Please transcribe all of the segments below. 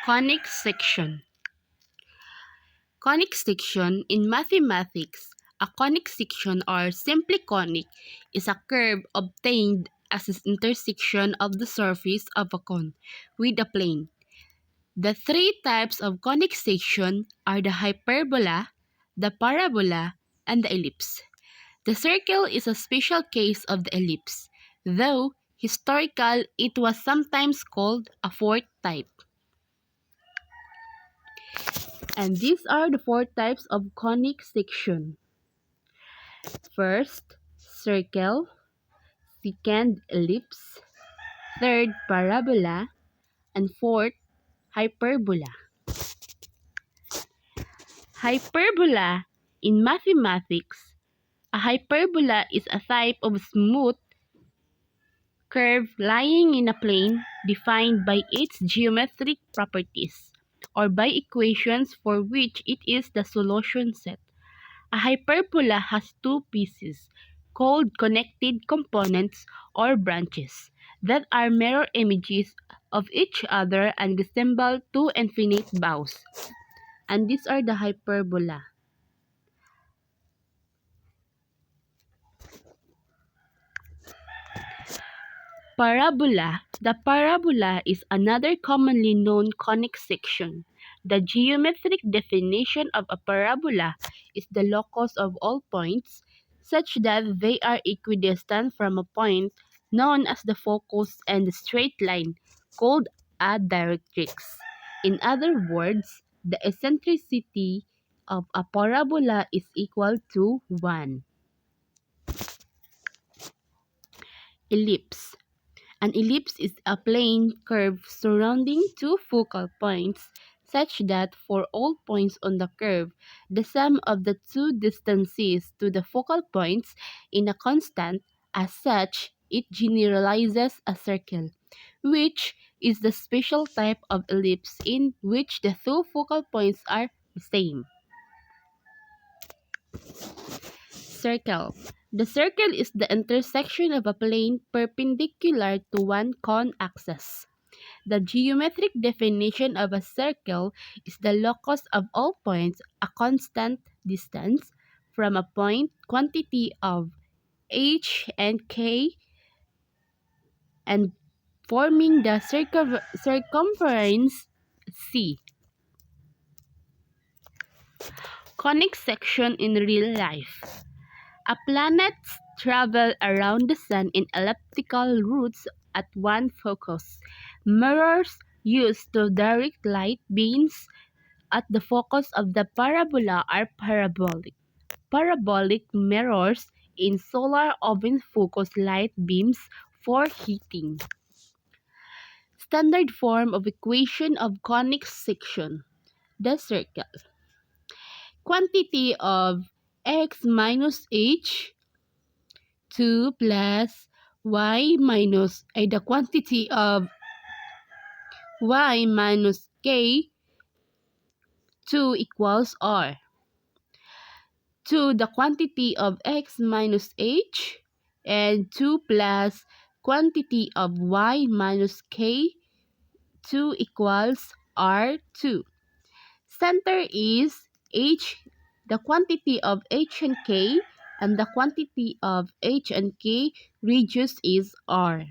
Conic section. Conic section in mathematics. A conic section, or simply conic, is a curve obtained as an intersection of the surface of a cone with a plane. The three types of conic section are the hyperbola, the parabola, and the ellipse. The circle is a special case of the ellipse, though historical it was sometimes called a fourth type. And these are the four types of conic section. First, circle. Second, ellipse. Third, parabola. And fourth, hyperbola. Hyperbola. In mathematics, a hyperbola is a type of smooth curve lying in a plane defined by its geometric properties or by equations for which it is the solution set. A hyperbola has two pieces, called connected components or branches, that are mirror images of each other and resemble two infinite bows. And these are the hyperbola. Parabola. The parabola is another commonly known conic section. The geometric definition of a parabola is the locus of all points, such that they are equidistant from a point known as the focus and the straight line, called a directrix. In other words, the eccentricity of a parabola is equal to 1. Ellipse. An ellipse is a plane curve surrounding two focal points such that for all points on the curve, the sum of the two distances to the focal points is a constant. As such, it generalizes a circle, which is the special type of ellipse in which the two focal points are the same. Circle. The circle is the intersection of a plane perpendicular to one cone axis. The geometric definition of a circle is the locus of all points, a constant distance from a point, quantity of h and k, and forming the circumference c. Conic section in real life. A planets travel around the sun in elliptical routes at one focus. Mirrors used to direct light beams at the focus of the parabola are parabolic. Parabolic mirrors in solar oven focus light beams for heating. Standard form of equation of conic section. The circle. Quantity of x minus h 2 plus y minus the quantity of y minus k 2 equals r. 2 the quantity of x minus h and 2 plus quantity of y minus k 2 equals r2. Center is h, the quantity of h and k, and the quantity of h and k reduced is r.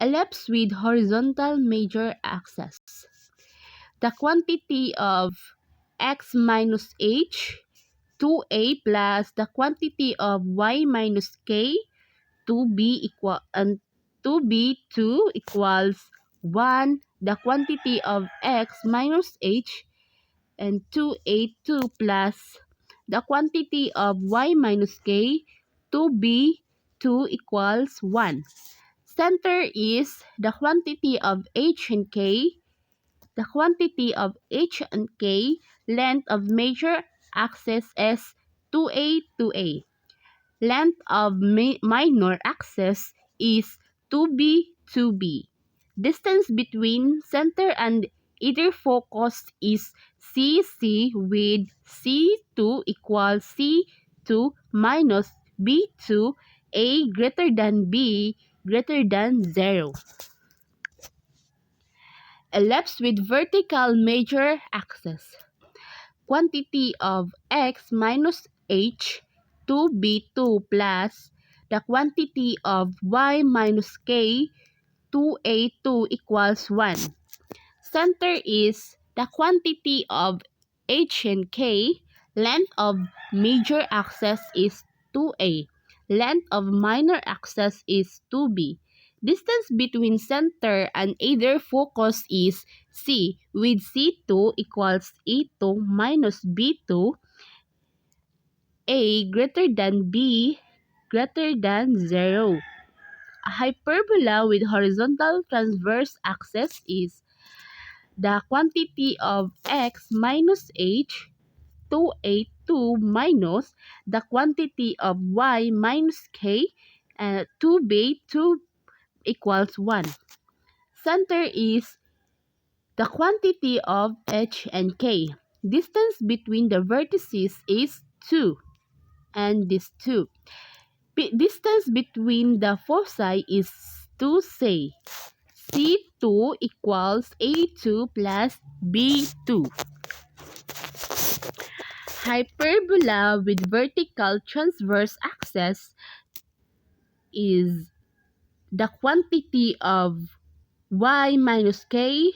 Ellipse with horizontal major axis. The quantity of x minus h, 2a plus the quantity of y minus k, 2b and 2b2 equals 1, the quantity of x minus h, and 2a2 plus the quantity of y minus k, 2b2 equals 1. Center is the quantity of h and k, the quantity of h and k, length of major axis is 2a, 2a. Length of minor axis is 2b, 2b. Distance between center and either focus is CC with C2 equals C2 minus B2, A greater than B greater than 0. ellipse with vertical major axis. Quantity of x minus h 2b2 plus the quantity of y minus k 2a2 equals 1. Center is the quantity of h and k. Length of major axis is 2a. Length of minor axis is 2b. Distance between center and either focus is c, with c2 equals a2 minus b2, a greater than b greater than 0. A hyperbola with horizontal transverse axis is the quantity of x minus h 2a2 minus the quantity of y minus k 2b2 equals 1. Center is the quantity of h and k. Distance between the vertices is 2 and this 2. Distance between the foci is 2c. C2 equals A2 plus B2. Hyperbola with vertical transverse axis is the quantity of y minus k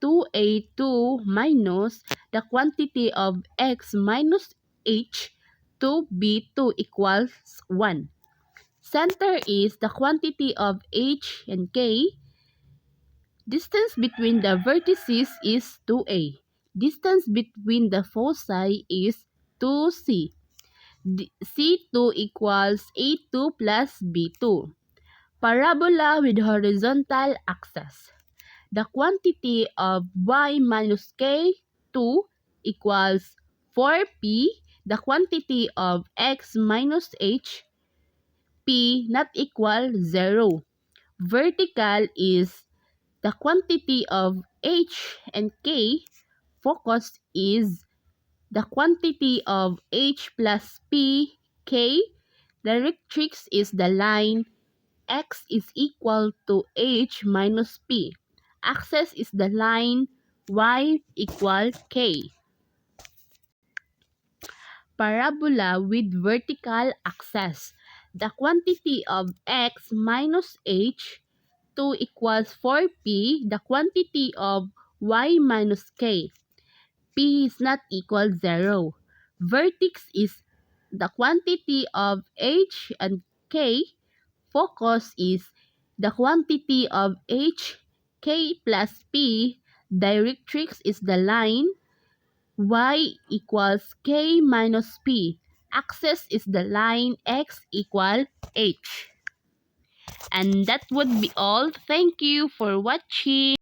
2a2 minus the quantity of x minus h 2b2 equals 1. Center is the quantity of h and k. Distance between the vertices is 2a. Distance between the foci is 2c. C2 equals A2 plus B2. Parabola with horizontal axis. The quantity of y minus k 2 equals 4p. The quantity of x minus h p not equal 0. Vertical is the quantity of h and k. Focus is the quantity of h plus p, k. Directrix is the line. X is equal to h minus p. Axis is the line. Y equal k. Parabola with vertical axis. The quantity of x minus h 2 equals 4p. The quantity of y minus k. P is not equal 0. Vertex is the quantity of h and k. Focus is the quantity of h, k plus p. Directrix is the line. Y equals k minus p. Axis is the line. X equal h. And that would be all. Thank you for watching.